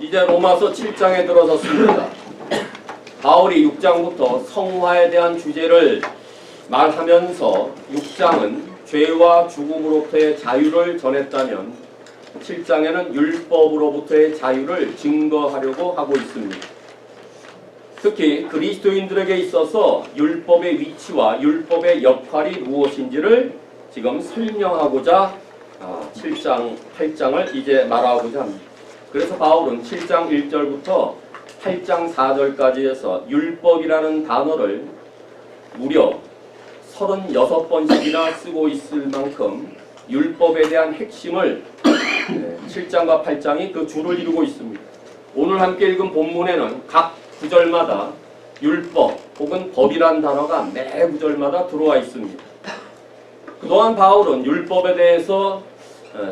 이제 로마서 7장에 들어섰습니다. 바울이 6장부터 성화에 대한 주제를 말하면서 6장은 죄와 죽음으로부터의 자유를 전했다면 7장에는 율법으로부터의 자유를 증거하려고 하고 있습니다. 특히 그리스도인들에게 있어서 율법의 위치와 율법의 역할이 무엇인지를 지금 설명하고자 7장, 8장을 이제 말하고자 합니다. 그래서 바울은 7장 1절부터 8장 4절까지 해서 율법이라는 단어를 무려 36번씩이나 쓰고 있을 만큼 율법에 대한 핵심을 7장과 8장이 그 줄을 이루고 있습니다. 오늘 함께 읽은 본문에는 각 구절마다 율법 혹은 법이란 단어가 매 구절마다 들어와 있습니다. 그동안 바울은 율법에 대해서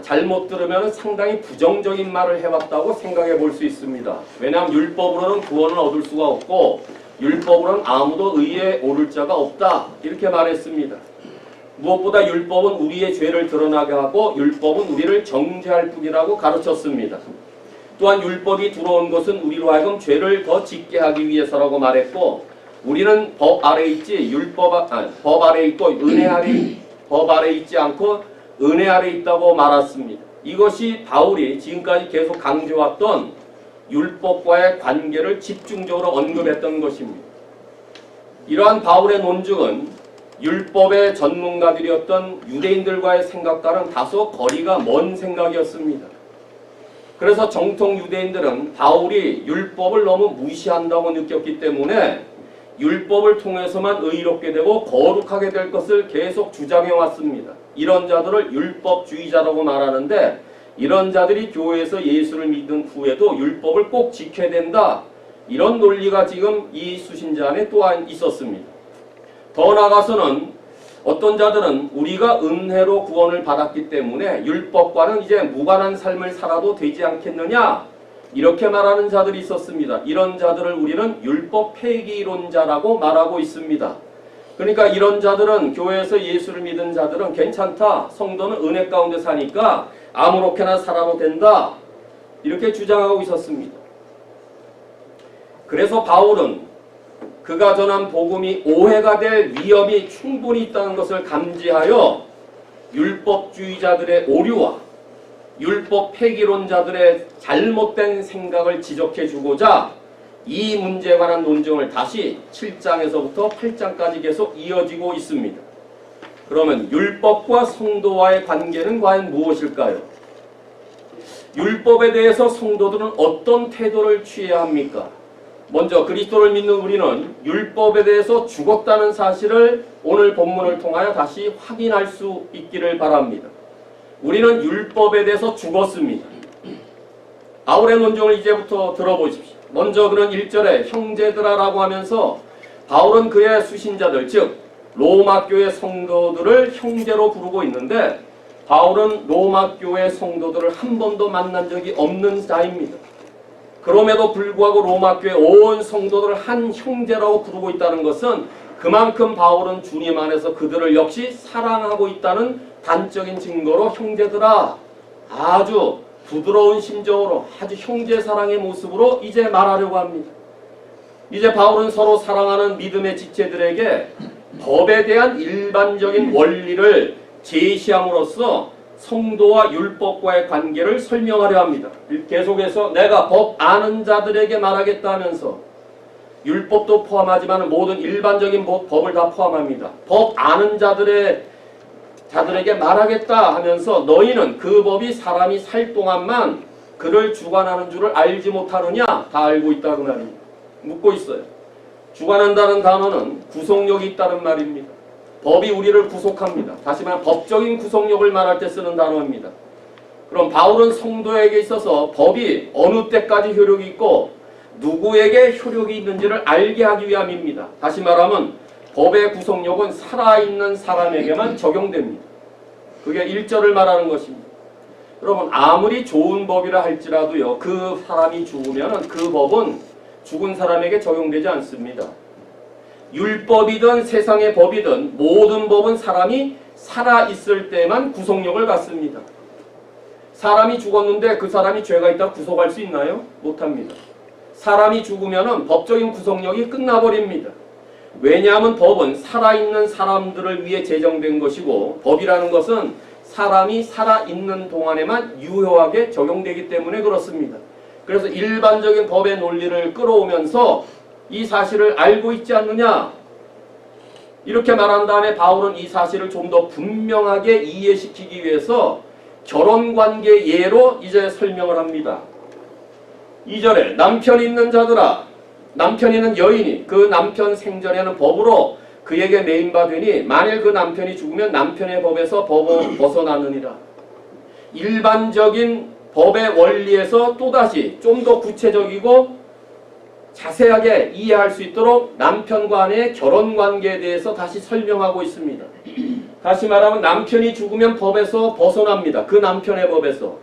잘못 들으면 상당히 부정적인 말을 해왔다고 생각해 볼 수 있습니다. 왜냐하면 율법으로는 구원을 얻을 수가 없고 율법으로는 아무도 의에 오를 자가 없다 이렇게 말했습니다. 무엇보다 율법은 우리의 죄를 드러나게 하고 율법은 우리를 정죄할 뿐이라고 가르쳤습니다. 또한 율법이 들어온 것은 우리로 하여금 죄를 더 짓게 하기 위해서라고 말했고 우리는 법 아래 있지 법 아래 있고 법 아래 있지 않고 은혜 아래 있다고 말했습니다. 이것이 바울이 지금까지 계속 강조했던 율법과의 관계를 집중적으로 언급했던 것입니다. 이러한 바울의 논증은 율법의 전문가들이었던 유대인들과의 생각과는 다소 거리가 먼 생각이었습니다. 그래서 정통 유대인들은 바울이 율법을 너무 무시한다고 느꼈기 때문에 율법을 통해서만 의롭게 되고 거룩하게 될 것을 계속 주장해 왔습니다. 이런 자들을 율법주의자라고 말하는데 이런 자들이 교회에서 예수를 믿은 후에도 율법을 꼭 지켜야 된다. 이런 논리가 지금 이 수신자 안에 또한 있었습니다. 더 나아가서는 어떤 자들은 우리가 은혜로 구원을 받았기 때문에 율법과는 이제 무관한 삶을 살아도 되지 않겠느냐 이렇게 말하는 자들이 있었습니다. 이런 자들을 우리는 율법 폐기론자라고 말하고 있습니다. 그러니까 이런 자들은 교회에서 예수를 믿은 자들은 괜찮다. 성도는 은혜 가운데 사니까 아무렇게나 살아도 된다. 이렇게 주장하고 있었습니다. 그래서 바울은 그가 전한 복음이 오해가 될 위험이 충분히 있다는 것을 감지하여 율법주의자들의 오류와 율법 폐기론자들의 잘못된 생각을 지적해주고자 이 문제에 관한 논증을 다시 7장에서부터 8장까지 계속 이어지고 있습니다. 그러면 율법과 성도와의 관계는 과연 무엇일까요? 율법에 대해서 성도들은 어떤 태도를 취해야 합니까? 먼저 그리스도를 믿는 우리는 율법에 대해서 죽었다는 사실을 오늘 본문을 통하여 다시 확인할 수 있기를 바랍니다. 우리는 율법에 대해서 죽었습니다. 바울의 논증을 이제부터 들어보십시오. 먼저 그는 1절에 형제들아라고 하면서 바울은 그의 수신자들 즉 로마 교회 성도들을 형제로 부르고 있는데 바울은 로마 교회 성도들을 한 번도 만난 적이 없는 자입니다. 그럼에도 불구하고 로마 교회 온 성도들을 한 형제라고 부르고 있다는 것은 그만큼 바울은 주님 안에서 그들을 역시 사랑하고 있다는 단적인 증거로 형제들아 아주 부드러운 심정으로 아주 형제 사랑의 모습으로 이제 말하려고 합니다. 이제 바울은 서로 사랑하는 믿음의 지체들에게 법에 대한 일반적인 원리를 제시함으로써 성도와 율법과의 관계를 설명하려 합니다. 계속해서 내가 법 아는 자들에게 말하겠다 하면서 율법도 포함하지만 모든 일반적인 법을 다 포함합니다. 법 아는 자들에게 말하겠다 하면서 너희는 그 법이 사람이 살 동안만 그를 주관하는 줄을 알지 못하느냐? 다 알고 있다는 말입니다. 묻고 있어요. 주관한다는 단어는 구속력이 있다는 말입니다. 법이 우리를 구속합니다. 다시 말해 법적인 구속력을 말할 때 쓰는 단어입니다. 그럼 바울은 성도에게 있어서 법이 어느 때까지 효력이 있고 누구에게 효력이 있는지를 알게 하기 위함입니다. 다시 말하면 법의 구속력은 살아있는 사람에게만 적용됩니다. 그게 1절을 말하는 것입니다. 여러분 아무리 좋은 법이라 할지라도요 그 사람이 죽으면 그 법은 죽은 사람에게 적용되지 않습니다. 율법이든 세상의 법이든 모든 법은 사람이 살아있을 때만 구속력을 갖습니다. 사람이 죽었는데 그 사람이 죄가 있다고 구속할 수 있나요? 못합니다. 사람이 죽으면 법적인 구속력이 끝나버립니다. 왜냐하면 법은 살아있는 사람들을 위해 제정된 것이고 법이라는 것은 사람이 살아있는 동안에만 유효하게 적용되기 때문에 그렇습니다. 그래서 일반적인 법의 논리를 끌어오면서 이 사실을 알고 있지 않느냐? 이렇게 말한 다음에 바울은 이 사실을 좀 더 분명하게 이해시키기 위해서 결혼관계 예로 이제 설명을 합니다. 2절에 남편 있는 자들아, 남편 있는 여인이 그 남편 생전에는 법으로 그에게 매인바 되니 만일 그 남편이 죽으면 남편의 법에서 벗어나느니라. 일반적인 법의 원리에서 또다시 좀 더 구체적이고 자세하게 이해할 수 있도록 남편과 아내의 결혼관계에 대해서 다시 설명하고 있습니다. 다시 말하면 남편이 죽으면 법에서 벗어납니다. 그 남편의 법에서.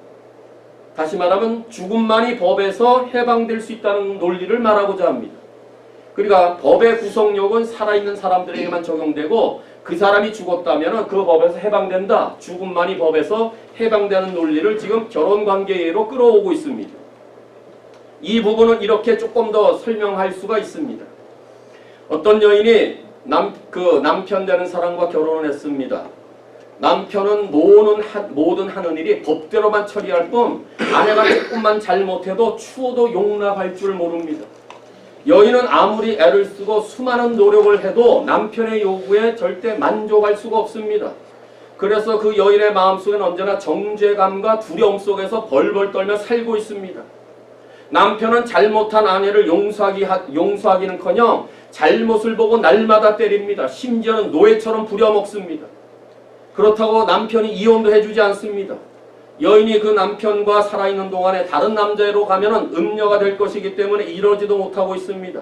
다시 말하면 죽음만이 법에서 해방될 수 있다는 논리를 말하고자 합니다. 그러니까 법의 구속력은 살아있는 사람들에게만 적용되고 그 사람이 죽었다면 그 법에서 해방된다. 죽음만이 법에서 해방되는 논리를 지금 결혼관계로 끌어오고 있습니다. 이 부분은 이렇게 조금 더 설명할 수가 있습니다. 어떤 여인이 남편 되는 사람과 결혼을 했습니다. 남편은 모든 하는 일이 법대로만 처리할 뿐 아내가 조금만 잘못해도 추워도 용납할 줄 모릅니다. 여인은 아무리 애를 쓰고 수많은 노력을 해도 남편의 요구에 절대 만족할 수가 없습니다. 그래서 그 여인의 마음속에는 언제나 정죄감과 두려움 속에서 벌벌 떨며 살고 있습니다. 남편은 잘못한 아내를 용서하기는커녕 잘못을 보고 날마다 때립니다. 심지어는 노예처럼 부려먹습니다. 그렇다고 남편이 이혼도 해주지 않습니다. 여인이 그 남편과 살아있는 동안에 다른 남자로 가면 음녀가 될 것이기 때문에 이러지도 못하고 있습니다.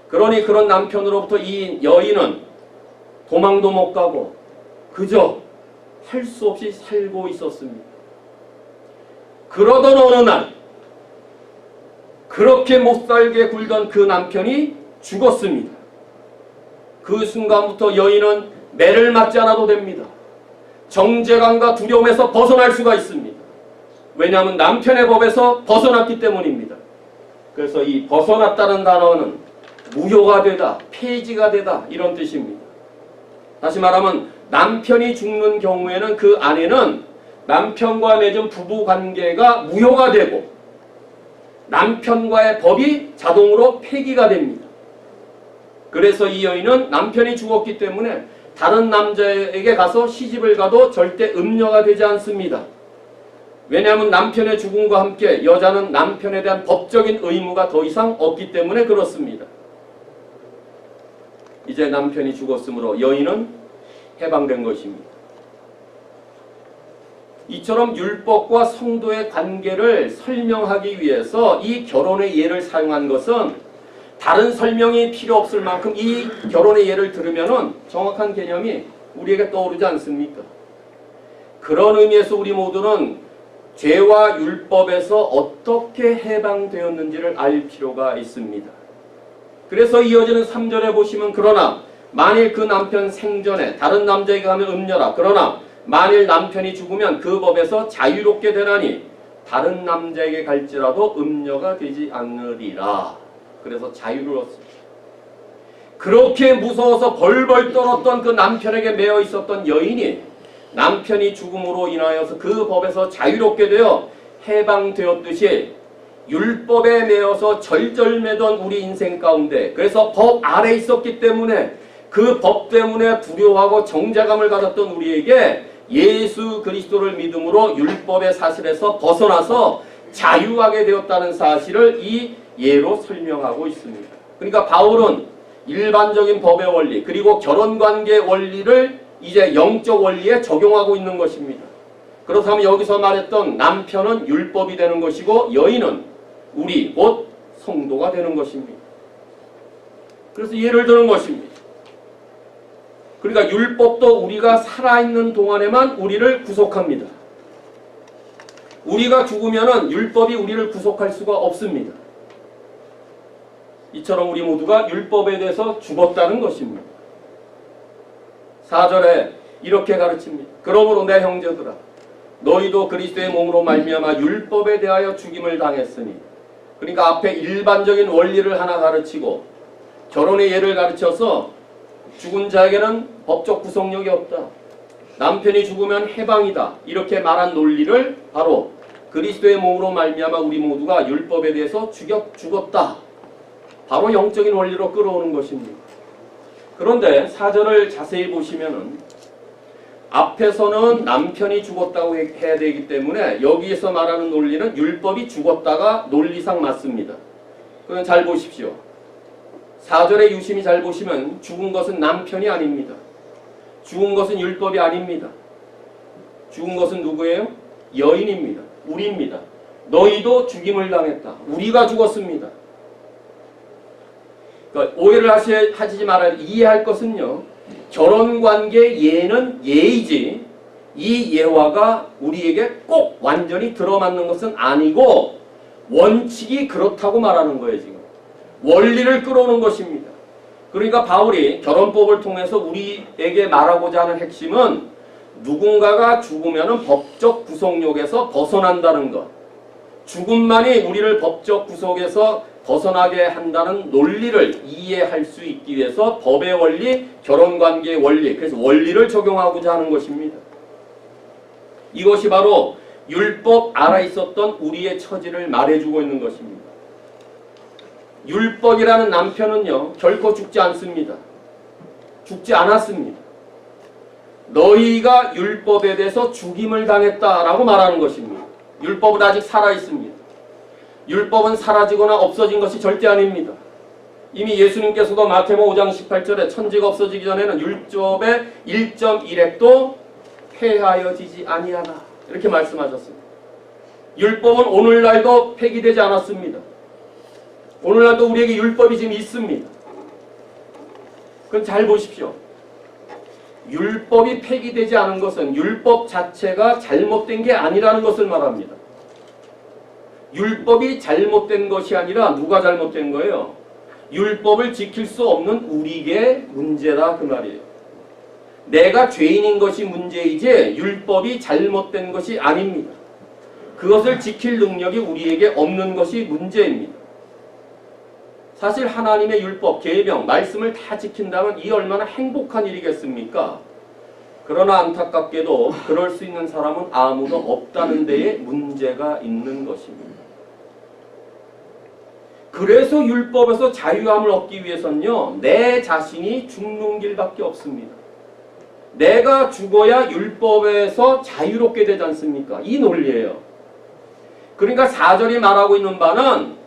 그러니 그런 남편으로부터 이 여인은 도망도 못 가고 그저 할 수 없이 살고 있었습니다. 그러던 어느 날 그렇게 못살게 굴던 그 남편이 죽었습니다. 그 순간부터 여인은 매를 맞지 않아도 됩니다. 정죄감과 두려움에서 벗어날 수가 있습니다. 왜냐하면 남편의 법에서 벗어났기 때문입니다. 그래서 이 벗어났다는 단어는 무효가 되다, 폐지가 되다 이런 뜻입니다. 다시 말하면 남편이 죽는 경우에는 그 아내는 남편과 맺은 부부관계가 무효가 되고 남편과의 법이 자동으로 폐기가 됩니다. 그래서 이 여인은 남편이 죽었기 때문에 다른 남자에게 가서 시집을 가도 절대 음녀가 되지 않습니다. 왜냐하면 남편의 죽음과 함께 여자는 남편에 대한 법적인 의무가 더 이상 없기 때문에 그렇습니다. 이제 남편이 죽었으므로 여인은 해방된 것입니다. 이처럼 율법과 성도의 관계를 설명하기 위해서 이 결혼의 예를 사용한 것은 다른 설명이 필요 없을 만큼 이 결혼의 예를 들으면 정확한 개념이 우리에게 떠오르지 않습니까? 그런 의미에서 우리 모두는 죄와 율법에서 어떻게 해방되었는지를 알 필요가 있습니다. 그래서 이어지는 3절에 보시면 그러나 만일 그 남편 생전에 다른 남자에게 가면 음녀라. 그러나 만일 남편이 죽으면 그 법에서 자유롭게 되나니 다른 남자에게 갈지라도 음녀가 되지 않으리라. 그래서 자유를 얻습니다. 그렇게 무서워서 벌벌 떨었던 그 남편에게 매여 있었던 여인이 남편이 죽음으로 인하여서 그 법에서 자유롭게 되어 해방되었듯이 율법에 매여서 절절매던 우리 인생 가운데 그래서 법 아래 있었기 때문에 그 법 때문에 두려워하고 정죄감을 가졌던 우리에게 예수 그리스도를 믿음으로 율법의 사실에서 벗어나서 자유하게 되었다는 사실을 이 예로 설명하고 있습니다. 그러니까 바울은 일반적인 법의 원리 그리고 결혼관계 원리를 이제 영적 원리에 적용하고 있는 것입니다. 그렇다면 여기서 말했던 남편은 율법이 되는 것이고 여인은 우리 곧 성도가 되는 것입니다. 그래서 예를 드는 것입니다. 그러니까 율법도 우리가 살아있는 동안에만 우리를 구속합니다. 우리가 죽으면 율법이 우리를 구속할 수가 없습니다. 이처럼 우리 모두가 율법에 대해서 죽었다는 것입니다. 4절에 이렇게 가르칩니다. 그러므로 내 형제들아 너희도 그리스도의 몸으로 말미암아 율법에 대하여 죽임을 당했으니. 그러니까 앞에 일반적인 원리를 하나 가르치고 결혼의 예를 가르쳐서 죽은 자에게는 법적 구속력이 없다. 남편이 죽으면 해방이다. 이렇게 말한 논리를 바로 그리스도의 몸으로 말미암아 우리 모두가 율법에 대해서 죽었다. 바로 영적인 원리로 끌어오는 것입니다. 그런데 4절을 자세히 보시면은 앞에서는 남편이 죽었다고 해야 되기 때문에 여기에서 말하는 논리는 율법이 죽었다가 논리상 맞습니다. 그건 잘 보십시오. 4절에 유심히 잘 보시면 죽은 것은 남편이 아닙니다. 죽은 것은 율법이 아닙니다. 죽은 것은 누구예요? 여인입니다. 우리입니다. 너희도 죽임을 당했다. 우리가 죽었습니다. 그러니까 오해를 하시지 말아야 이해할 것은요. 결혼관계 예는 예이지 이 예화가 우리에게 꼭 완전히 들어맞는 것은 아니고 원칙이 그렇다고 말하는 거예요. 지금 원리를 끌어오는 것입니다. 그러니까 바울이 결혼법을 통해서 우리에게 말하고자 하는 핵심은 누군가가 죽으면 법적 구속력에서 벗어난다는 것, 죽음만이 우리를 법적 구속에서 벗어나게 한다는 논리를 이해할 수 있기 위해서 법의 원리, 결혼관계의 원리, 그래서 원리를 적용하고자 하는 것입니다. 이것이 바로 율법 아래 있었던 우리의 처지를 말해주고 있는 것입니다. 율법이라는 남편은요 결코 죽지 않습니다. 죽지 않았습니다. 너희가 율법에 대해서 죽임을 당했다라고 말하는 것입니다. 율법은 아직 살아있습니다. 율법은 사라지거나 없어진 것이 절대 아닙니다. 이미 예수님께서도 마태복음 5장 18절에 천지가 없어지기 전에는 율법의 1.1획도 폐하여지지 아니하나 이렇게 말씀하셨습니다. 율법은 오늘날도 폐기되지 않았습니다. 오늘날도 우리에게 율법이 지금 있습니다. 그럼 잘 보십시오. 율법이 폐기되지 않은 것은 율법 자체가 잘못된 게 아니라는 것을 말합니다. 율법이 잘못된 것이 아니라 누가 잘못된 거예요? 율법을 지킬 수 없는 우리의 문제다 그 말이에요. 내가 죄인인 것이 문제이지 율법이 잘못된 것이 아닙니다. 그것을 지킬 능력이 우리에게 없는 것이 문제입니다. 사실 하나님의 율법, 계명, 말씀을 다 지킨다면 이 얼마나 행복한 일이겠습니까? 그러나 안타깝게도 그럴 수 있는 사람은 아무도 없다는 데에 문제가 있는 것입니다. 그래서 율법에서 자유함을 얻기 위해서는요, 내 자신이 죽는 길밖에 없습니다. 내가 죽어야 율법에서 자유롭게 되지 않습니까? 이 논리예요. 그러니까 4절이 말하고 있는 바는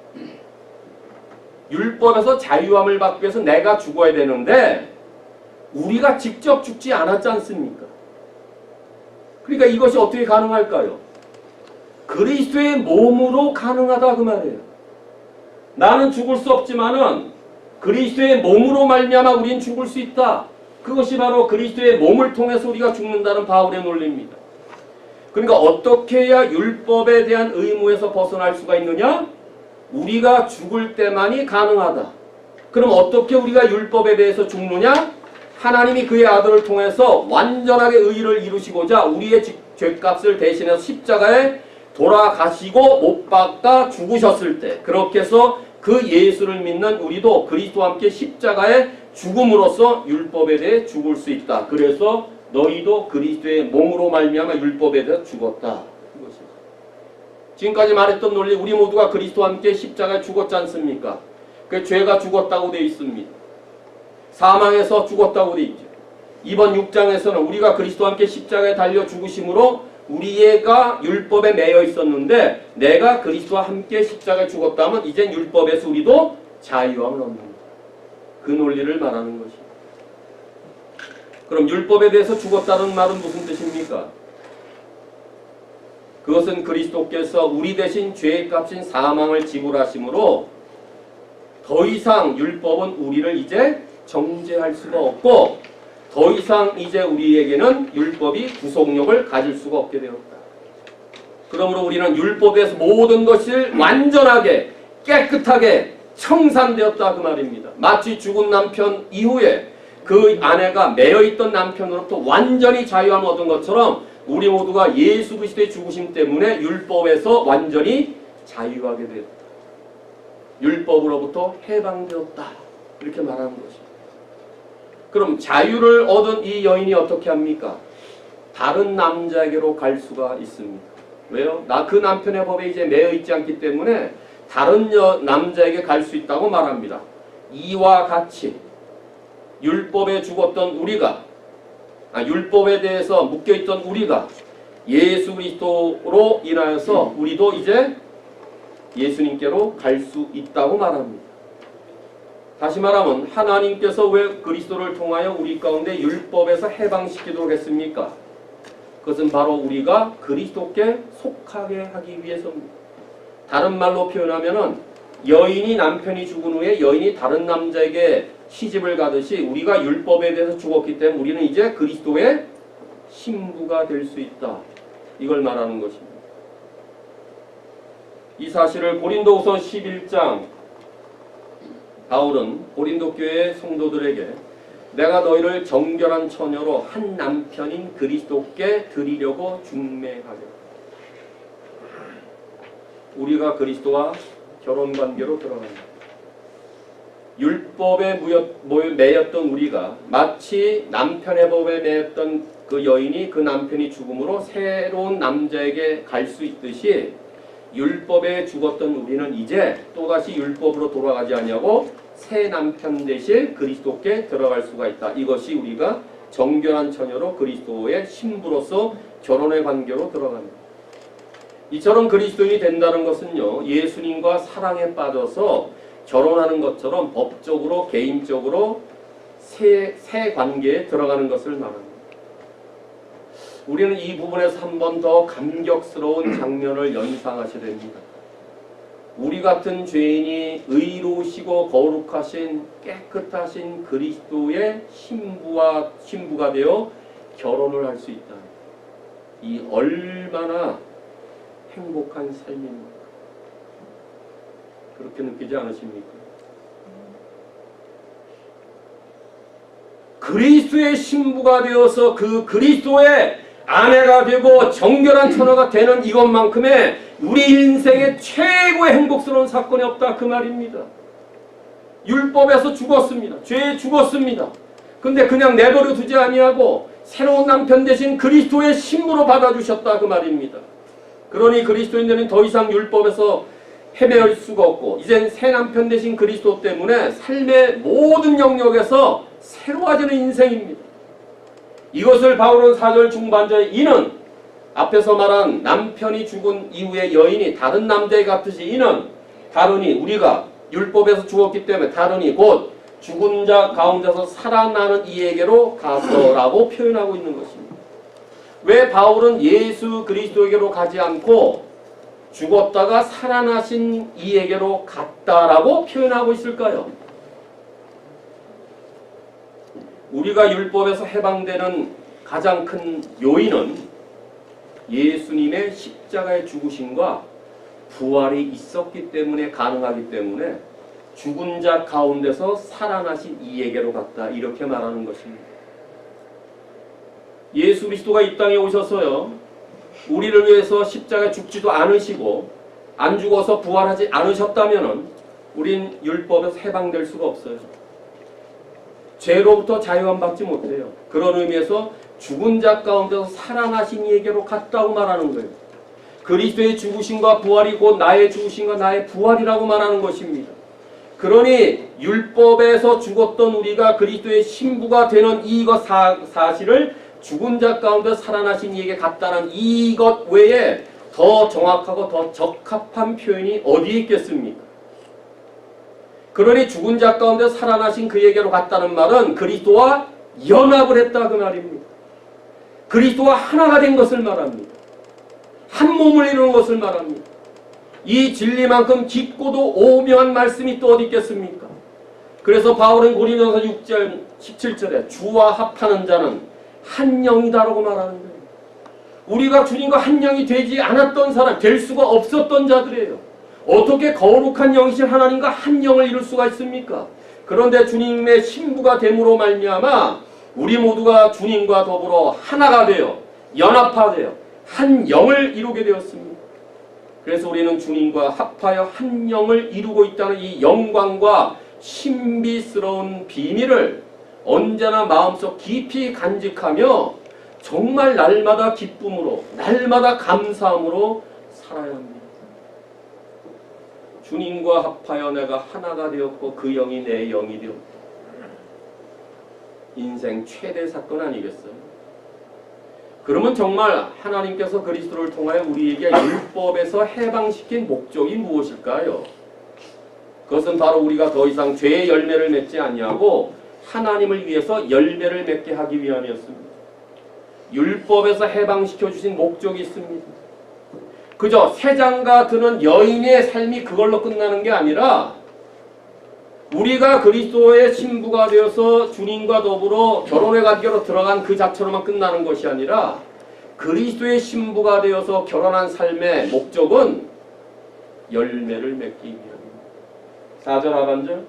율법에서 자유함을 받기 위해서 내가 죽어야 되는데 우리가 직접 죽지 않았지 않습니까? 그러니까 이것이 어떻게 가능할까요? 그리스도의 몸으로 가능하다 그 말이에요. 나는 죽을 수 없지만은 그리스도의 몸으로 말미암아 우리는 죽을 수 있다. 그것이 바로 그리스도의 몸을 통해서 우리가 죽는다는 바울의 논리입니다. 그러니까 어떻게 해야 율법에 대한 의무에서 벗어날 수가 있느냐? 우리가 죽을 때만이 가능하다. 그럼 어떻게 우리가 율법에 대해서 죽느냐? 하나님이 그의 아들을 통해서 완전하게 의를 이루시고자 우리의 죄값을 대신해서 십자가에 돌아가시고 못 박아 죽으셨을 때, 그렇게 해서 그 예수를 믿는 우리도 그리스도와 함께 십자가에 죽음으로써 율법에 대해 죽을 수 있다. 그래서 너희도 그리스도의 몸으로 말미암아 율법에 대해 죽었다. 이것입니다. 지금까지 말했던 논리, 우리 모두가 그리스도와 함께 십자가에 죽었지 않습니까? 그 죄가 죽었다고 되어 있습니다. 사망에서 죽었다고 되어 있죠. 이번 6장에서는 우리가 그리스도와 함께 십자가에 달려 죽으심으로 우리가 율법에 매여 있었는데 내가 그리스도와 함께 십자가에 죽었다면 이젠 율법에서 우리도 자유함을 얻는 거예요. 그 논리를 말하는 것입니다. 그럼 율법에 대해서 죽었다는 말은 무슨 뜻입니까? 그것은 그리스도께서 우리 대신 죄의 값인 사망을 지불하심으로 더 이상 율법은 우리를 이제 정죄할 수가 없고 더 이상 이제 우리에게는 율법이 구속력을 가질 수가 없게 되었다. 그러므로 우리는 율법에서 모든 것을 완전하게 깨끗하게 청산되었다 그 말입니다. 마치 죽은 남편 이후에 그 아내가 매여있던 남편으로부터 완전히 자유함을 얻은 것처럼 우리 모두가 예수 그리스도의 죽으심 때문에 율법에서 완전히 자유하게 되었다. 율법으로부터 해방되었다. 이렇게 말하는 것입니다. 그럼 자유를 얻은 이 여인이 어떻게 합니까? 다른 남자에게로 갈 수가 있습니다. 왜요? 그 남편의 법에 이제 매여 있지 않기 때문에 다른 남자에게 갈 수 있다고 말합니다. 이와 같이 율법에 죽었던 우리가, 율법에 대해서 묶여있던 우리가 예수 그리스도로 인하여서 우리도 이제 예수님께로 갈 수 있다고 말합니다. 다시 말하면 하나님께서 왜 그리스도를 통하여 우리 가운데 율법에서 해방시키도록 했습니까? 그것은 바로 우리가 그리스도께 속하게 하기 위해서입니다. 다른 말로 표현하면은 여인이 남편이 죽은 후에 여인이 다른 남자에게 시집을 가듯이 우리가 율법에 대해서 죽었기 때문에 우리는 이제 그리스도의 신부가 될 수 있다. 이걸 말하는 것입니다. 이 사실을 고린도후서 11장 바울은 고린도 교회 성도들에게 내가 너희를 정결한 처녀로 한 남편인 그리스도께 드리려고 중매하려. 우리가 그리스도와 결혼관계로 들어간다. 율법에 매였던 우리가 마치 남편의 법에 매였던 그 여인이 그 남편이 죽음으로 새로운 남자에게 갈 수 있듯이 율법에 죽었던 우리는 이제 또다시 율법으로 돌아가지 아니하고 새 남편 대신 그리스도께 들어갈 수가 있다. 이것이 우리가 정결한 처녀로 그리스도의 신부로서 결혼의 관계로 들어갑니다. 이처럼 그리스도인이 된다는 것은요, 예수님과 사랑에 빠져서 결혼하는 것처럼 법적으로 개인적으로 새 관계에 들어가는 것을 말합니다. 우리는 이 부분에서 한 번 더 감격스러운 장면을 연상하셔야 됩니다. 우리 같은 죄인이 의로우시고 거룩하신 깨끗하신 그리스도의 신부가 되어 결혼을 할 수 있다. 이 얼마나 행복한 삶입니까? 그렇게 느끼지 않으십니까? 그리스도의 신부가 되어서 그 그리스도의 아내가 되고 정결한 처녀가 되는 이것만큼의 우리 인생의 최고의 행복스러운 사건이 없다 그 말입니다. 율법에서 죽었습니다. 죄에 죽었습니다. 근데 그냥 내버려 두지 아니하고 새로운 남편 대신 그리스도의 신부로 받아주셨다 그 말입니다. 그러니 그리스도인들은 더 이상 율법에서 헤매일 수가 없고 이젠 새 남편 대신 그리스도 때문에 삶의 모든 영역에서 새로워지는 인생입니다. 이것을 바울은 4절 중반절에 이는 앞에서 말한 남편이 죽은 이후에 여인이 다른 남자에 같듯이 이는 다르니 우리가 율법에서 죽었기 때문에 다르니 곧 죽은 자 가운데서 살아나는 이에게로 가서라고 표현하고 있는 것입니다. 왜 바울은 예수 그리스도에게로 가지 않고 죽었다가 살아나신 이에게로 갔다라고 표현하고 있을까요? 우리가 율법에서 해방되는 가장 큰 요인은 예수님의 십자가의 죽으심과 부활이 있었기 때문에 가능하기 때문에 죽은 자 가운데서 살아나신 이에게로 갔다 이렇게 말하는 것입니다. 예수 그리스도가 이 땅에 오셔서요 우리를 위해서 십자가에 죽지도 않으시고 안 죽어서 부활하지 않으셨다면 우린 율법에서 해방될 수가 없어요. 죄로부터 자유함 받지 못해요. 그런 의미에서 죽은 자 가운데서 살아나신 이에게로 갔다고 말하는 거예요. 그리스도의 죽으심과 부활이 곧 나의 죽으심과 나의 부활이라고 말하는 것입니다. 그러니 율법에서 죽었던 우리가 그리스도의 신부가 되는 이것 사실을 죽은 자 가운데 살아나신 이에게 갔다는 이것 외에 더 정확하고 더 적합한 표현이 어디에 있겠습니까? 그러니 죽은 자 가운데 살아나신 그에게로 갔다는 말은 그리스도와 연합을 했다 그 말입니다. 그리스도와 하나가 된 것을 말합니다. 한 몸을 이루는 것을 말합니다. 이 진리만큼 깊고도 오묘한 말씀이 또 어디 있겠습니까? 그래서 바울은 고린도서 6절 17절에 주와 합하는 자는 한 영이다라고 말하는 거예요. 우리가 주님과 한 영이 되지 않았던 사람, 될 수가 없었던 자들이에요. 어떻게 거룩한 영이신 하나님과 한 영을 이룰 수가 있습니까? 그런데 주님의 신부가 됨으로 말미암아 우리 모두가 주님과 더불어 하나가 되어 연합화되어 한 영을 이루게 되었습니다. 그래서 우리는 주님과 합하여 한 영을 이루고 있다는 이 영광과 신비스러운 비밀을 언제나 마음속 깊이 간직하며 정말 날마다 기쁨으로, 날마다 감사함으로 살아야 합니다. 주님과 합하여 내가 하나가 되었고 그 영이 내 영이 되었고. 인생 최대 사건 아니겠어요? 그러면 정말 하나님께서 그리스도를 통하여 우리에게 율법에서 해방시킨 목적이 무엇일까요? 그것은 바로 우리가 더 이상 죄의 열매를 맺지 아니하고 하나님을 위해서 열매를 맺게 하기 위함이었습니다. 율법에서 해방시켜 주신 목적이 있습니다. 그저 세장가 드는 여인의 삶이 그걸로 끝나는 게 아니라 우리가 그리스도의 신부가 되어서 주님과 더불어 결혼의 관계로 들어간 그 자체로만 끝나는 것이 아니라 그리스도의 신부가 되어서 결혼한 삶의 목적은 열매를 맺기 위함입니다. 4절 하반절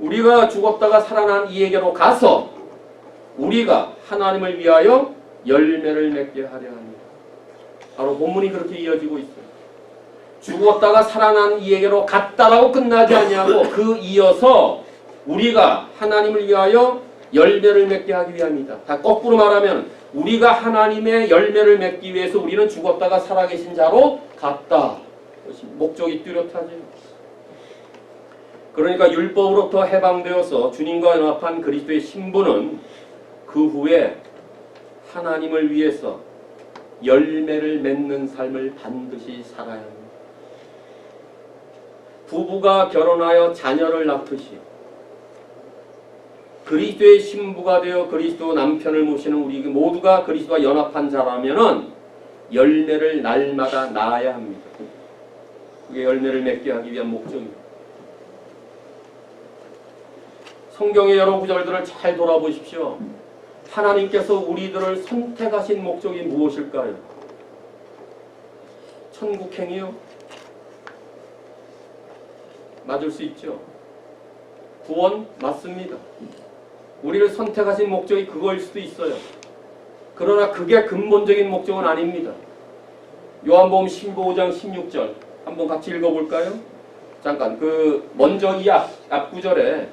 우리가 죽었다가 살아난 이에게로 가서 우리가 하나님을 위하여 열매를 맺게 하려 합니다. 바로 본문이 그렇게 이어지고 있어요. 죽었다가 살아난 이에게로 갔다라고 끝나지 아니하고 그 이어서 우리가 하나님을 위하여 열매를 맺게 하기 위함이다. 다 거꾸로 말하면 우리가 하나님의 열매를 맺기 위해서 우리는 죽었다가 살아계신 자로 갔다. 목적이 뚜렷하죠. 그러니까 율법으로부터 해방되어서 주님과 연합한 그리스도의 신부는 그 후에 하나님을 위해서 열매를 맺는 삶을 반드시 살아야 합니다. 부부가 결혼하여 자녀를 낳듯이 그리스도의 신부가 되어 그리스도 남편을 모시는 우리 모두가 그리스도와 연합한 자라면은 열매를 날마다 낳아야 합니다. 그게 열매를 맺게 하기 위한 목적입니다. 성경의 여러 구절들을 잘 돌아보십시오. 하나님께서 우리들을 선택하신 목적이 무엇일까요? 천국행이요? 맞을 수 있죠. 구원 맞습니다. 우리를 선택하신 목적이 그거일 수도 있어요. 그러나 그게 근본적인 목적은 아닙니다. 요한복음 15장 16절 한번 같이 읽어볼까요? 잠깐 먼저 이 앞구절에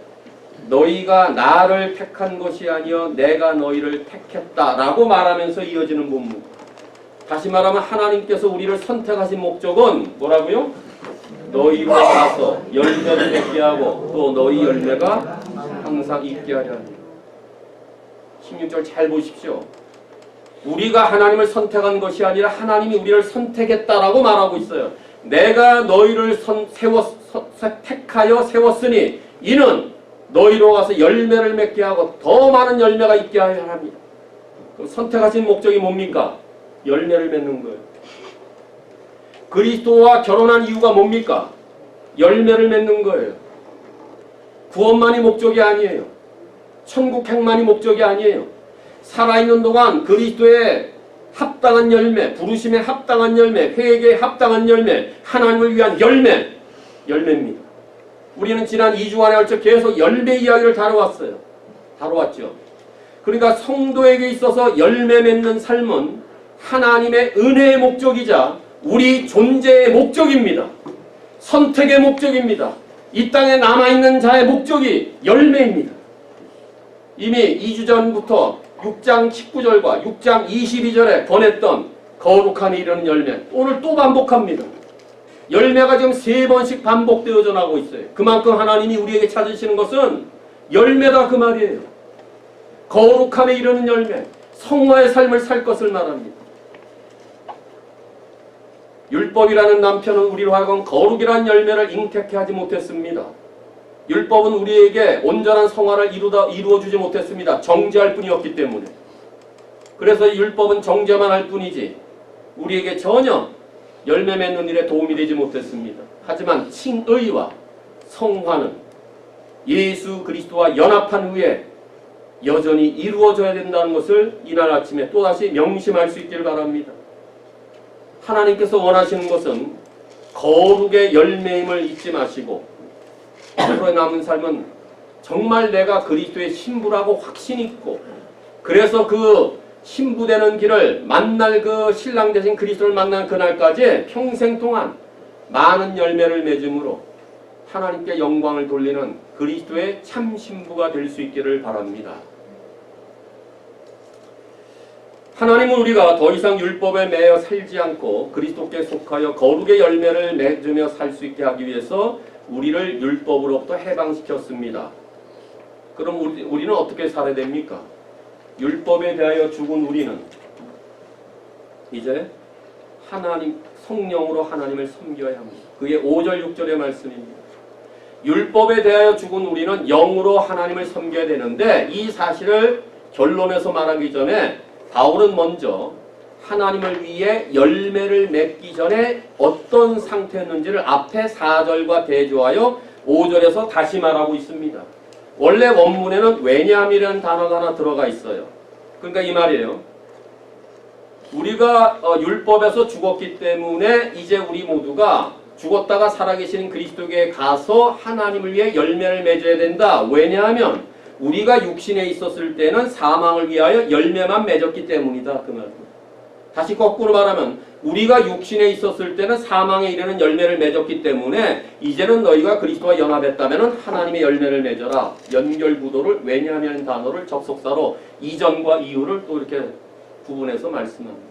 너희가 나를 택한 것이 아니여 내가 너희를 택했다라고 말하면서 이어지는 본문. 다시 말하면 하나님께서 우리를 선택하신 목적은 뭐라고요? 너희와 가서 열매를 맺게 하고 또 너희 열매가 항상 있게 하려 합니다. 16절 잘 보십시오. 우리가 하나님을 선택한 것이 아니라 하나님이 우리를 선택했다라고 말하고 있어요. 내가 너희를 택하여 세웠으니 이는 너희로 가서 열매를 맺게 하고 더 많은 열매가 있게 하려 합니다. 그럼 선택하신 목적이 뭡니까? 열매를 맺는 거예요. 그리스도와 결혼한 이유가 뭡니까? 열매를 맺는 거예요. 구원만이 목적이 아니에요. 천국행만이 목적이 아니에요. 살아있는 동안 그리스도의 합당한 열매, 부르심에 합당한 열매, 회개에 합당한 열매, 하나님을 위한 열매입니다. 우리는 지난 2주간에 걸쳐 계속 열매 이야기를 다뤄왔죠. 그러니까 성도에게 있어서 열매 맺는 삶은 하나님의 은혜의 목적이자 우리 존재의 목적입니다. 선택의 목적입니다. 이 땅에 남아있는 자의 목적이 열매입니다. 이미 2주 전부터 6장 19절과 6장 22절에 권했던 거룩함에 이르는 열매, 오늘 또 반복합니다. 열매가 지금 3번씩 반복되어져 나오고 있어요. 그만큼 하나님이 우리에게 찾으시는 것은 열매다 그 말이에요. 거룩함에 이르는 열매, 성화의 삶을 살 것을 말합니다. 율법이라는 남편은 우리로 하여금 거룩이라는 열매를 잉태케 하지 못했습니다. 율법은 우리에게 온전한 성화를 이루어주지 못했습니다. 정죄할 뿐이었기 때문에. 그래서 율법은 정죄만 할 뿐이지 우리에게 전혀 열매 맺는 일에 도움이 되지 못했습니다. 하지만 칭의와 성화는 예수 그리스도와 연합한 후에 여전히 이루어져야 된다는 것을 이날 아침에 또다시 명심할 수 있기를 바랍니다. 하나님께서 원하시는 것은 거룩의 열매임을 잊지 마시고 앞으로 남은 삶은 정말 내가 그리스도의 신부라고 확신 있고 그래서 그 신부되는 길을 만날 그 신랑 되신 그리스도를 만난 그날까지 평생 동안 많은 열매를 맺음으로 하나님께 영광을 돌리는 그리스도의 참 신부가 될 수 있기를 바랍니다. 하나님은 우리가 더 이상 율법에 매여 살지 않고 그리스도께 속하여 거룩의 열매를 맺으며 살 수 있게 하기 위해서 우리를 율법으로부터 해방시켰습니다. 그럼 우리는 어떻게 살아야 됩니까? 율법에 대하여 죽은 우리는 이제 하나님 성령으로 하나님을 섬겨야 합니다. 그게 5절 6절의 말씀입니다. 율법에 대하여 죽은 우리는 영으로 하나님을 섬겨야 되는데 이 사실을 결론에서 말하기 전에 바울은 먼저 하나님을 위해 열매를 맺기 전에 어떤 상태였는지를 앞에 4절과 대조하여 5절에서 다시 말하고 있습니다. 원래 원문에는 왜냐함이라는 단어가 하나 들어가 있어요. 그러니까 이 말이에요. 우리가 율법에서 죽었기 때문에 이제 우리 모두가 죽었다가 살아계신 그리스도께 가서 하나님을 위해 열매를 맺어야 된다. 왜냐하면 우리가 육신에 있었을 때는 사망을 위하여 열매만 맺었기 때문이다. 그 말입니다. 다시 거꾸로 말하면 우리가 육신에 있었을 때는 사망에 이르는 열매를 맺었기 때문에 이제는 너희가 그리스도와 연합했다면 하나님의 열매를 맺어라. 연결부도를 왜냐하면 단어를 접속사로 이전과 이후를 또 이렇게 구분해서 말씀합니다.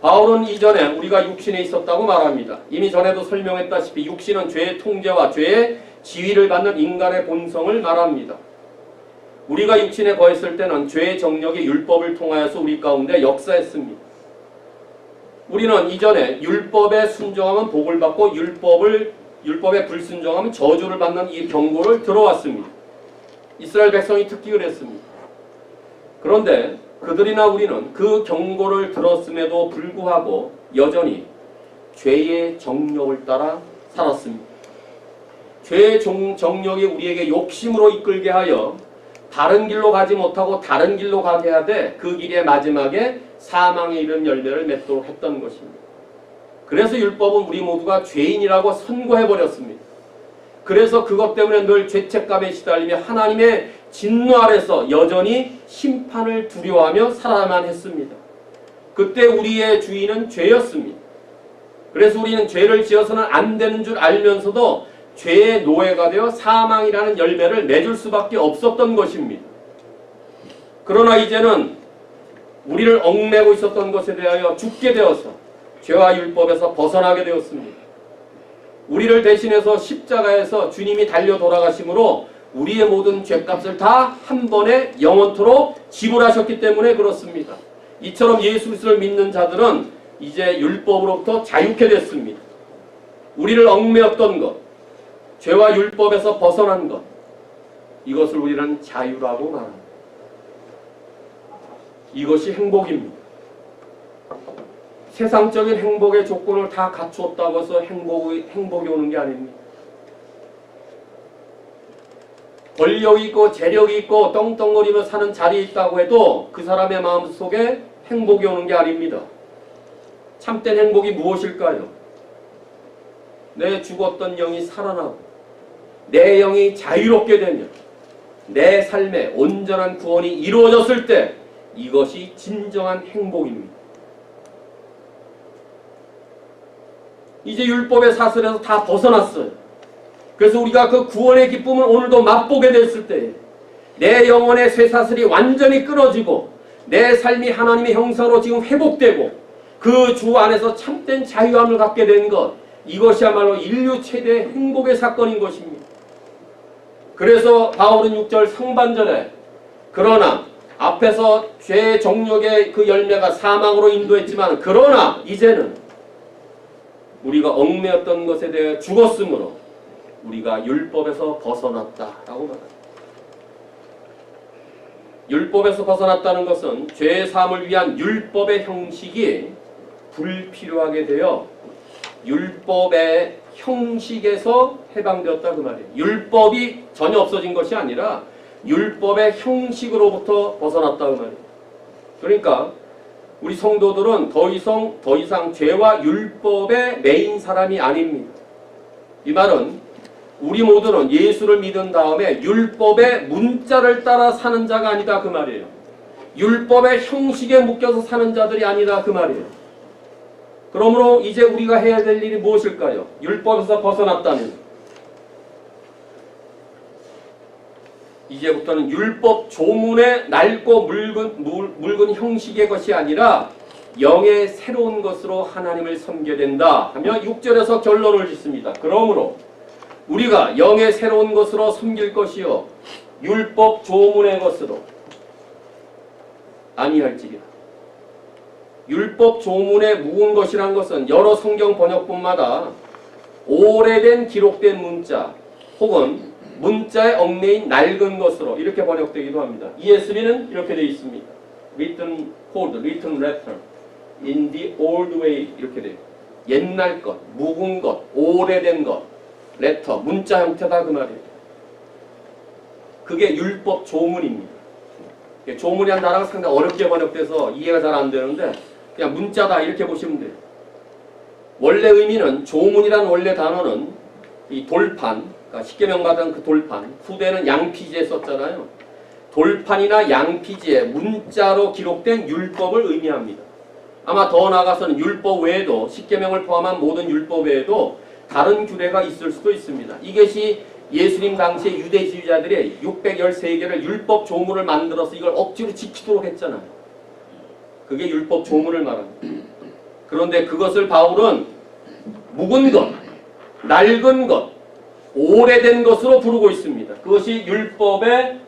바울은 이전에 우리가 육신에 있었다고 말합니다. 이미 전에도 설명했다시피 육신은 죄의 통제와 죄의 지위를 받는 인간의 본성을 말합니다. 우리가 육신에 거했을 때는 죄의 정력이 율법을 통하여서 우리 가운데 역사했습니다. 우리는 이전에 율법에 순종하면 복을 받고 율법에 불순종하면 저주를 받는 이 경고를 들어왔습니다. 이스라엘 백성이 특히 그랬습니다. 그런데 그들이나 우리는 그 경고를 들었음에도 불구하고 여전히 죄의 정욕을 따라 살았습니다. 죄의 정욕이 우리에게 욕심으로 이끌게 하여 다른 길로 가지 못하고 다른 길로 가게 하되 그 길의 마지막에 사망에 이른 열매를 맺도록 했던 것입니다. 그래서 율법은 우리 모두가 죄인이라고 선고해버렸습니다. 그래서 그것 때문에 늘 죄책감에 시달리며 하나님의 진노 아래서 여전히 심판을 두려워하며 살아야만 했습니다. 그때 우리의 주인은 죄였습니다. 그래서 우리는 죄를 지어서는 안 되는 줄 알면서도 죄의 노예가 되어 사망이라는 열매를 맺을 수밖에 없었던 것입니다. 그러나 이제는 우리를 얽매고 있었던 것에 대하여 죽게 되어서 죄와 율법에서 벗어나게 되었습니다. 우리를 대신해서 십자가에서 주님이 달려 돌아가심으로 우리의 모든 죄값을 다 한 번에 영원토록 지불하셨기 때문에 그렇습니다. 이처럼 예수 그리스도를 믿는 자들은 이제 율법으로부터 자유케 됐습니다. 우리를 얽매였던 것, 죄와 율법에서 벗어난 것, 이것을 우리는 자유라고 말합니다. 이것이 행복입니다. 세상적인 행복의 조건을 다 갖추었다고 해서 행복이 오는 게 아닙니다. 권력이 있고 재력이 있고 떵떵거리며 사는 자리에 있다고 해도 그 사람의 마음속에 행복이 오는 게 아닙니다. 참된 행복이 무엇일까요? 내 죽었던 영이 살아나고 내 영이 자유롭게 되며 내 삶에 온전한 구원이 이루어졌을 때 이것이 진정한 행복입니다. 이제 율법의 사슬에서 다 벗어났어요. 그래서 우리가 그 구원의 기쁨을 오늘도 맛보게 됐을 때 내 영혼의 쇠사슬이 완전히 끊어지고 내 삶이 하나님의 형상으로 지금 회복되고 그 주 안에서 참된 자유함을 갖게 된 것, 이것이야말로 인류 최대의 행복의 사건인 것입니다. 그래서 바울은 6절 상반절에 그러나 앞에서 죄의 정욕의 그 열매가 사망으로 인도했지만 그러나 이제는 우리가 얽매였던 것에 대해 죽었으므로 우리가 율법에서 벗어났다라고 말합니다. 율법에서 벗어났다는 것은 죄의 사함을 위한 율법의 형식이 불필요하게 되어 율법의 형식에서 해방되었다 그 말이에요. 율법이 전혀 없어진 것이 아니라 율법의 형식으로부터 벗어났다 그 말이에요. 그러니까 우리 성도들은 더 이상 죄와 율법의 매인 사람이 아닙니다. 이 말은 우리 모두는 예수를 믿은 다음에 율법의 문자를 따라 사는 자가 아니다 그 말이에요. 율법의 형식에 묶여서 사는 자들이 아니다 그 말이에요. 그러므로 이제 우리가 해야 될 일이 무엇일까요? 율법에서 벗어났다면 이제부터는 율법 조문의 낡고 묽은 형식의 것이 아니라 영의 새로운 것으로 하나님을 섬겨야 된다 하며 6절에서 결론을 짓습니다. 그러므로 우리가 영의 새로운 것으로 섬길 것이요 율법 조문의 것으로 아니할지니라. 율법 조문의 묵은 것이란 것은 여러 성경 번역본마다 오래된 기록된 문자 혹은 문자의 얽매인 낡은 것으로 이렇게 번역되기도 합니다. ESV는 이렇게 되어 있습니다. Written code, written letter in the old way 이렇게 돼요. 옛날 것, 묵은 것, 오래된 것, letter, 문자 형태다 그 말이에요. 그게 율법 조문입니다. 조문이란 단어가 상당히 어렵게 번역돼서 이해가 잘 안 되는데 그냥 문자다 이렇게 보시면 돼요. 원래 의미는 조문이란 원래 단어는 이 돌판, 그러니까 십계명 받은 그 돌판, 후대는 양피지에 썼잖아요. 돌판이나 양피지에 문자로 기록된 율법을 의미합니다. 아마 더 나아가서는 율법 외에도 십계명을 포함한 모든 율법 외에도 다른 규례가 있을 수도 있습니다. 이것이 예수님 당시에 유대주의자들이 613개를 율법 조문을 만들어서 이걸 억지로 지키도록 했잖아요. 그게 율법 조문을 말합니다. 그런데 그것을 바울은 묵은 것, 낡은 것, 오래된 것으로 부르고 있습니다. 그것이 율법의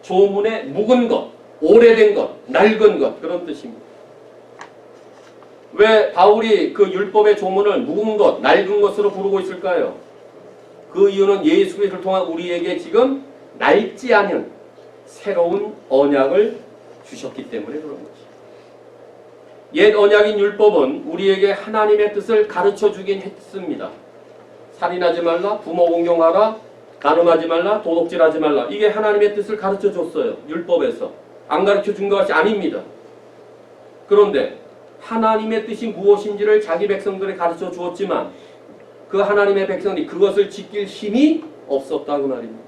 조문의 묵은 것, 오래된 것, 낡은 것 그런 뜻입니다. 왜 바울이 그 율법의 조문을 묵은 것, 낡은 것으로 부르고 있을까요? 그 이유는 예수 그리스도를 통한 우리에게 지금 낡지 않은 새로운 언약을 주셨기 때문에 그런 거죠. 옛 언약인 율법은 우리에게 하나님의 뜻을 가르쳐 주긴 했습니다. 살인하지 말라, 부모 공경하라, 간음하지 말라, 도둑질하지 말라. 이게 하나님의 뜻을 가르쳐 줬어요. 율법에서. 안 가르쳐 준 것이 아닙니다. 그런데 하나님의 뜻이 무엇인지를 자기 백성들에 가르쳐 주었지만 그 하나님의 백성이 그것을 지킬 힘이 없었다 그 말입니다.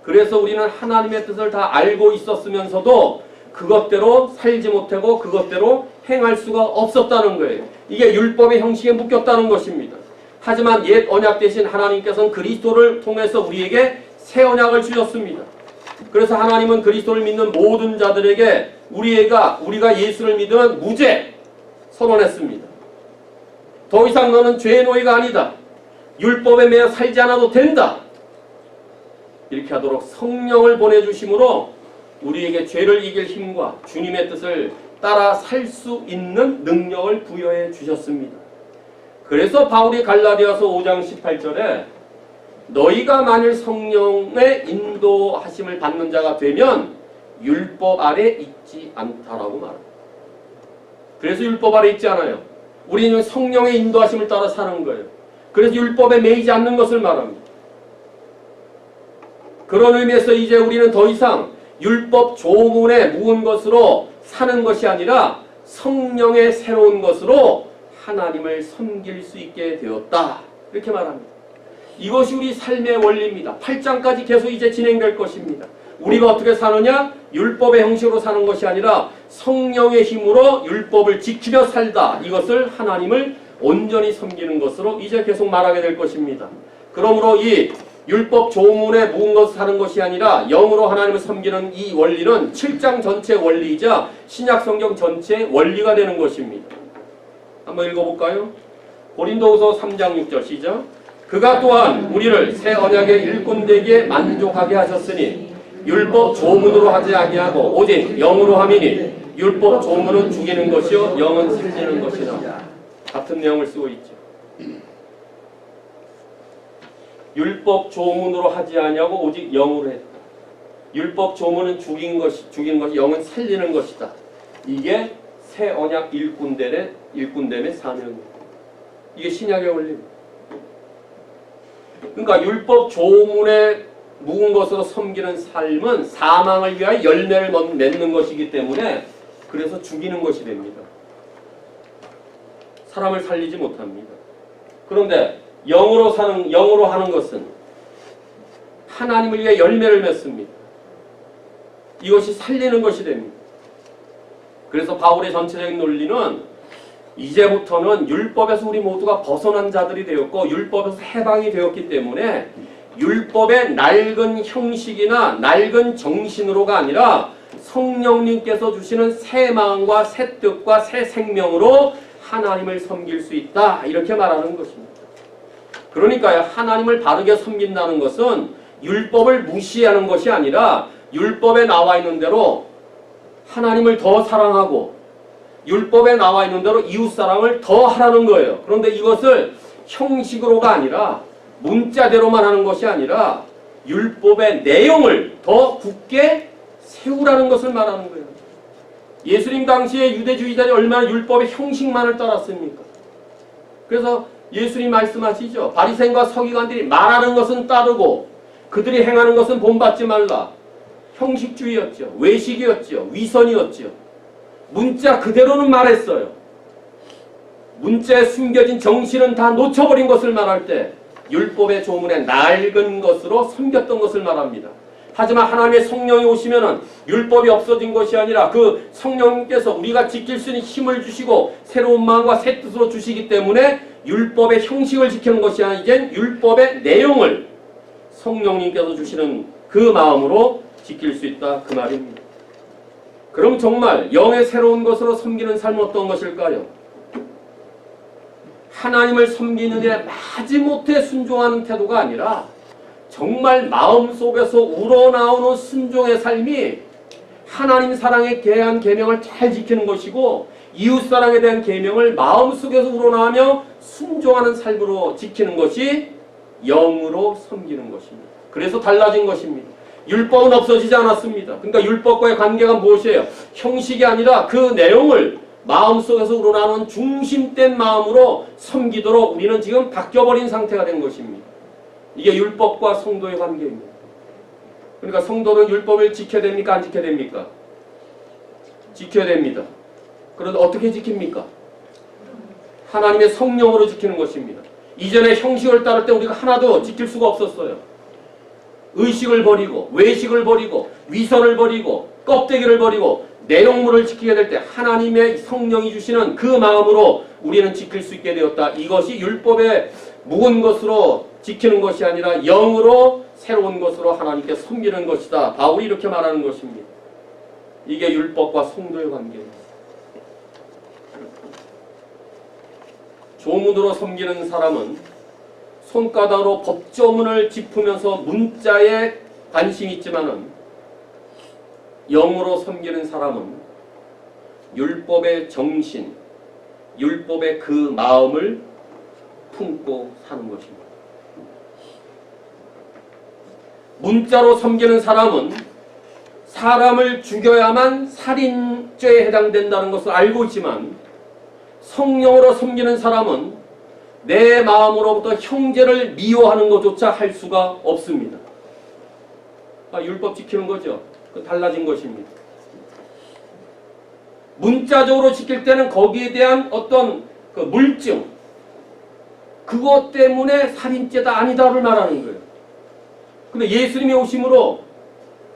그래서 우리는 하나님의 뜻을 다 알고 있었으면서도 그것대로 살지 못하고 그것대로 행할 수가 없었다는 거예요. 이게 율법의 형식에 묶였다는 것입니다. 하지만 옛 언약 대신 하나님께서는 그리스도를 통해서 우리에게 새 언약을 주셨습니다. 그래서 하나님은 그리스도를 믿는 모든 자들에게 우리가 예수를 믿으면 무죄 선언했습니다. 더 이상 너는 죄의 노예가 아니다. 율법에 매여 살지 않아도 된다. 이렇게 하도록 성령을 보내주심으로 우리에게 죄를 이길 힘과 주님의 뜻을 따라 살 수 있는 능력을 부여해 주셨습니다. 그래서 바울이 갈라디아서 5장 18절에 너희가 만일 성령의 인도하심을 받는 자가 되면 율법 아래 있지 않다라고 말합니다. 그래서 율법 아래 있지 않아요. 우리는 성령의 인도하심을 따라 사는 거예요. 그래서 율법에 매이지 않는 것을 말합니다. 그런 의미에서 이제 우리는 더 이상 율법 조문에 묵은 것으로 사는 것이 아니라 성령의 새로운 것으로 하나님을 섬길 수 있게 되었다. 이렇게 말합니다. 이것이 우리 삶의 원리입니다. 8장까지 계속 이제 진행될 것입니다. 우리가 어떻게 사느냐? 율법의 형식으로 사는 것이 아니라 성령의 힘으로 율법을 지키며 살다. 이것을 하나님을 온전히 섬기는 것으로 이제 계속 말하게 될 것입니다. 그러므로 이 율법 조문에 묵은 것을 사는 것이 아니라 영으로 하나님을 섬기는 이 원리는 7장 전체 원리이자 신약 성경 전체의 원리가 되는 것입니다. 한번 읽어볼까요? 고린도후서 3장 6절 시작. 그가 또한 우리를 새 언약의 일꾼 되기에 만족하게 하셨으니 율법 조문으로 하지 아니하고 오직 영으로 함이니 율법 조문은 죽이는 것이요 영은 살리는 것이라. 같은 내용을 쓰고 있죠. 율법 조문으로 하지 아니하고 오직 영으로 했다. 율법 조문은 죽이는 것이 영은 살리는 것이다. 이게 새 언약 일꾼됨의 사명입니다. 이게 신약의 원리입니다. 그러니까 율법 조문에 묵은 것으로 섬기는 삶은 사망을 위하여 열매를 맺는 것이기 때문에 그래서 죽이는 것이 됩니다. 사람을 살리지 못합니다. 그런데 영으로 하는 것은 하나님을 위해 열매를 맺습니다. 이것이 살리는 것이 됩니다. 그래서 바울의 전체적인 논리는 이제부터는 율법에서 우리 모두가 벗어난 자들이 되었고 율법에서 해방이 되었기 때문에 율법의 낡은 형식이나 낡은 정신으로가 아니라 성령님께서 주시는 새 마음과 새 뜻과 새 생명으로 하나님을 섬길 수 있다. 이렇게 말하는 것입니다. 그러니까요, 하나님을 바르게 섬긴다는 것은 율법을 무시하는 것이 아니라 율법에 나와 있는 대로 하나님을 더 사랑하고 율법에 나와 있는 대로 이웃사랑을 더 하라는 거예요. 그런데 이것을 형식으로가 아니라 문자대로만 하는 것이 아니라 율법의 내용을 더 굳게 세우라는 것을 말하는 거예요. 예수님 당시에 유대주의자들이 얼마나 율법의 형식만을 따랐습니까? 그래서 예수님 말씀하시죠. 바리새인과 서기관들이 말하는 것은 따르고 그들이 행하는 것은 본받지 말라. 형식주의였죠. 외식이었죠. 위선이었죠. 문자 그대로는 말했어요. 문자에 숨겨진 정신은 다 놓쳐버린 것을 말할 때 율법의 조문에 낡은 것으로 섬겼던 것을 말합니다. 하지만 하나님의 성령이 오시면은 율법이 없어진 것이 아니라 그 성령님께서 우리가 지킬 수 있는 힘을 주시고 새로운 마음과 새 뜻으로 주시기 때문에 율법의 형식을 지키는 것이 아니라 이젠 율법의 내용을 성령님께서 주시는 그 마음으로 지킬 수 있다 그 말입니다. 그럼 정말 영의 새로운 것으로 섬기는 삶은 어떤 것일까요? 하나님을 섬기는 일에 마지못해 순종하는 태도가 아니라 정말 마음속에서 우러나오는 순종의 삶이 하나님 사랑에 대한 계명을 잘 지키는 것이고 이웃사랑에 대한 계명을 마음속에서 우러나오며 순종하는 삶으로 지키는 것이 영으로 섬기는 것입니다. 그래서 달라진 것입니다. 율법은 없어지지 않았습니다. 그러니까 율법과의 관계가 무엇이에요? 형식이 아니라 그 내용을 마음속에서 우러나오는 중심된 마음으로 섬기도록 우리는 지금 바뀌어버린 상태가 된 것입니다. 이게 율법과 성도의 관계입니다. 그러니까 성도는 율법을 지켜야 됩니까? 안 지켜야 됩니까? 지켜야 됩니다. 그런데 어떻게 지킵니까? 하나님의 성령으로 지키는 것입니다. 이전에 형식을 따를 때 우리가 하나도 지킬 수가 없었어요. 의식을 버리고 외식을 버리고 위선을 버리고 껍데기를 버리고 내용물을 지키게 될 때 하나님의 성령이 주시는 그 마음으로 우리는 지킬 수 있게 되었다. 이것이 율법의 묵은 것으로 지키는 것이 아니라 영으로 새로운 것으로 하나님께 섬기는 것이다. 바울이 이렇게 말하는 것입니다. 이게 율법과 성도의 관계입니다. 조문으로 섬기는 사람은 손가락으로 법조문을 짚으면서 문자에 관심이 있지만은 영으로 섬기는 사람은 율법의 정신, 율법의 그 마음을 품고 사는 것입니다. 문자로 섬기는 사람은 사람을 죽여야만 살인죄에 해당된다는 것을 알고 있지만 성령으로 섬기는 사람은 내 마음으로부터 형제를 미워하는 것조차 할 수가 없습니다. 율법 지키는 거죠. 달라진 것입니다. 문자적으로 지킬 때는 거기에 대한 어떤 그 물증, 그것 때문에 살인죄다 아니다를 말하는 거예요. 근데 예수님이 오심으로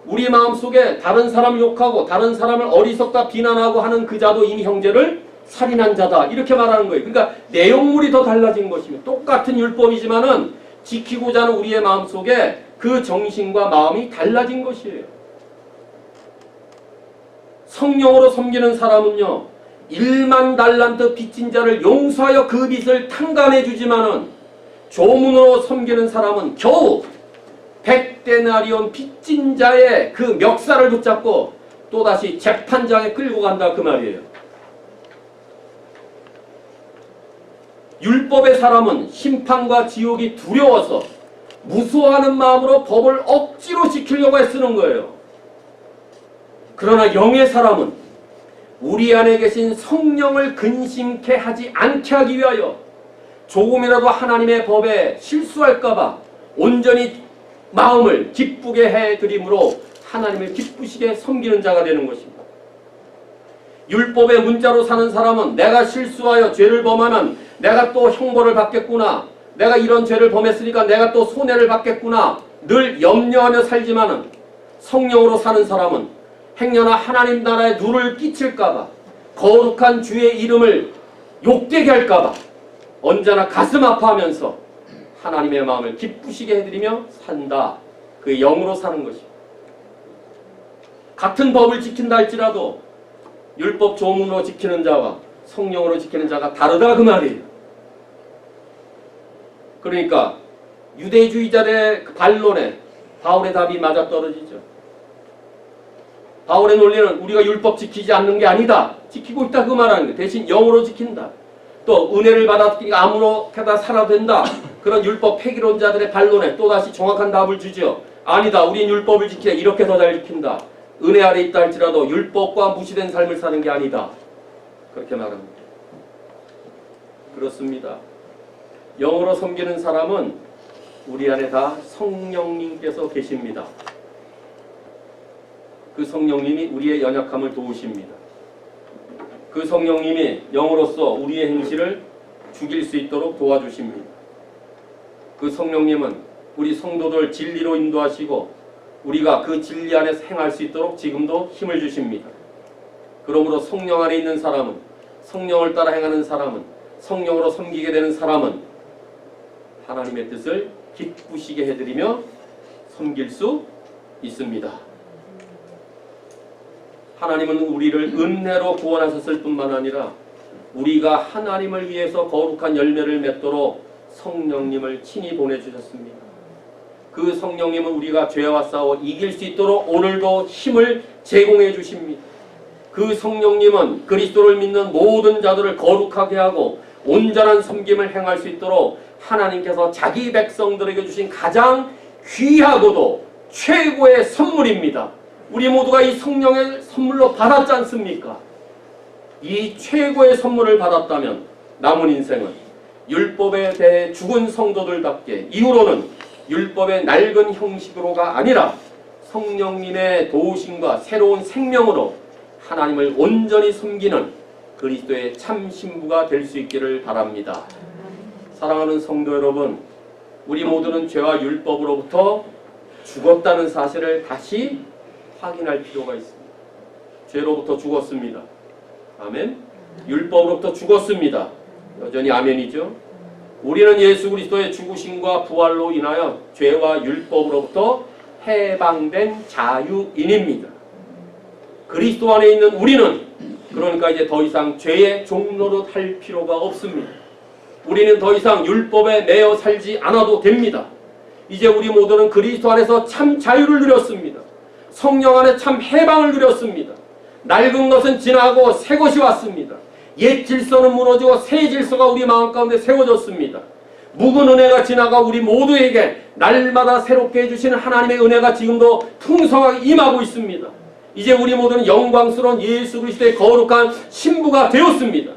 우리 마음속에 다른 사람을 욕하고 다른 사람을 어리석다 비난하고 하는 그 자도 이미 형제를 살인한 자다 이렇게 말하는 거예요. 그러니까 내용물이 더 달라진 것입니다. 똑같은 율법이지만은 지키고자 하는 우리의 마음속에 그 정신과 마음이 달라진 것이에요. 성령으로 섬기는 사람은요, 1만 달란트 빚진 자를 용서하여 그 빚을 탕감해 주지만은 조문으로 섬기는 사람은 겨우 100데나리온 빚진 자의 그 멱살을 붙잡고 또다시 재판장에 끌고 간다 그 말이에요. 율법의 사람은 심판과 지옥이 두려워서 무서워하는 마음으로 법을 억지로 지키려고 애쓰는 거예요. 그러나 영의 사람은 우리 안에 계신 성령을 근심케 하지 않게 하기 위하여 조금이라도 하나님의 법에 실수할까봐 온전히 마음을 기쁘게 해드림으로 하나님을 기쁘시게 섬기는 자가 되는 것입니다. 율법의 문자로 사는 사람은 내가 실수하여 죄를 범하면 내가 또 형벌을 받겠구나, 내가 이런 죄를 범했으니까 내가 또 손해를 받겠구나 늘 염려하며 살지만은 성령으로 사는 사람은 행여나 하나님 나라에 누를 끼칠까봐 거룩한 주의 이름을 욕되게 할까봐 언제나 가슴 아파하면서 하나님의 마음을 기쁘시게 해드리며 산다. 그 영으로 사는 것입니다. 같은 법을 지킨다 할지라도 율법 조문으로 지키는 자와 성령으로 지키는 자가 다르다 그 말이에요. 그러니까 유대주의자들의 반론에 바울의 답이 맞아떨어지죠. 바울의 논리는 우리가 율법 지키지 않는 게 아니다. 지키고 있다 그 말하는 거예요. 대신 영으로 지킨다. 또 은혜를 받았으니까 아무렇게나 살아도 된다. 그런 율법 폐기론자들의 반론에 또다시 정확한 답을 주죠. 아니다. 우린 율법을 지키려 이렇게 더 잘 지킨다. 은혜 아래 있다 할지라도 율법과 무시된 삶을 사는 게 아니다. 그렇게 말합니다. 그렇습니다. 영으로 섬기는 사람은 우리 안에 다 성령님께서 계십니다. 그 성령님이 우리의 연약함을 도우십니다. 그 성령님이 영으로서 우리의 행실을 죽일 수 있도록 도와주십니다. 그 성령님은 우리 성도들 진리로 인도하시고 우리가 그 진리 안에서 행할 수 있도록 지금도 힘을 주십니다. 그러므로 성령 안에 있는 사람은, 성령을 따라 행하는 사람은, 성령으로 섬기게 되는 사람은 하나님의 뜻을 기쁘시게 해드리며 섬길 수 있습니다. 하나님은 우리를 은혜로 구원하셨을 뿐만 아니라 우리가 하나님을 위해서 거룩한 열매를 맺도록 성령님을 친히 보내주셨습니다. 그 성령님은 우리가 죄와 싸워 이길 수 있도록 오늘도 힘을 제공해 주십니다. 그 성령님은 그리스도를 믿는 모든 자들을 거룩하게 하고 온전한 섬김을 행할 수 있도록 하나님께서 자기 백성들에게 주신 가장 귀하고도 최고의 선물입니다. 우리 모두가 이 성령의 선물로 받았지 않습니까? 이 최고의 선물을 받았다면 남은 인생은 율법에 대해 죽은 성도들답게 이후로는 율법의 낡은 형식으로가 아니라 성령님의 도우심과 새로운 생명으로 하나님을 온전히 섬기는 그리스도의 참 신부가 될 수 있기를 바랍니다. 사랑하는 성도 여러분, 우리 모두는 죄와 율법으로부터 죽었다는 사실을 다시 확인할 필요가 있습니다. 죄로부터 죽었습니다. 아멘. 율법으로부터 죽었습니다. 여전히 아멘이죠. 우리는 예수 그리스도의 죽으심과 부활로 인하여 죄와 율법으로부터 해방된 자유인입니다. 그리스도 안에 있는 우리는 그러니까 이제 더 이상 죄의 종노릇 할 필요가 없습니다. 우리는 더 이상 율법에 매여 살지 않아도 됩니다. 이제 우리 모두는 그리스도 안에서 참 자유를 누렸습니다. 성령 안에 참 해방을 누렸습니다. 낡은 것은 지나고 새 것이 왔습니다. 옛 질서는 무너지고 새 질서가 우리 마음 가운데 세워졌습니다. 묵은 은혜가 지나가 우리 모두에게 날마다 새롭게 해주시는 하나님의 은혜가 지금도 풍성하게 임하고 있습니다. 이제 우리 모두는 영광스러운 예수 그리스도의 거룩한 신부가 되었습니다.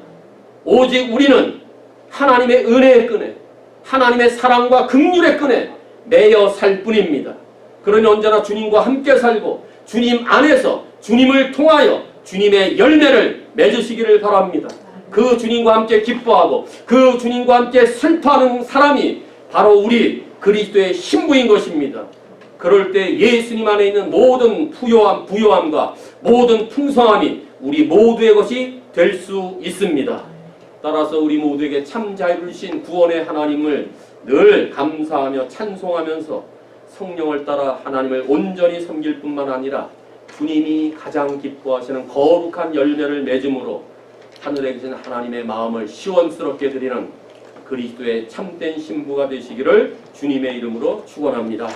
오직 우리는 하나님의 은혜의 끈에, 하나님의 사랑과 긍휼의 끈에 매여 살 뿐입니다. 그러니 언제나 주님과 함께 살고 주님 안에서 주님을 통하여 주님의 열매를 맺으시기를 바랍니다. 그 주님과 함께 기뻐하고 그 주님과 함께 슬퍼하는 사람이 바로 우리 그리스도의 신부인 것입니다. 그럴 때 예수님 안에 있는 모든 부요함과 모든 풍성함이 우리 모두의 것이 될 수 있습니다. 따라서 우리 모두에게 참 자유를 주신 구원의 하나님을 늘 감사하며 찬송하면서 성령을 따라 하나님을 온전히 섬길 뿐만 아니라 주님이 가장 기뻐하시는 거룩한 열매를 맺음으로 하늘에 계신 하나님의 마음을 시원스럽게 드리는 그리스도의 참된 신부가 되시기를 주님의 이름으로 축원합니다.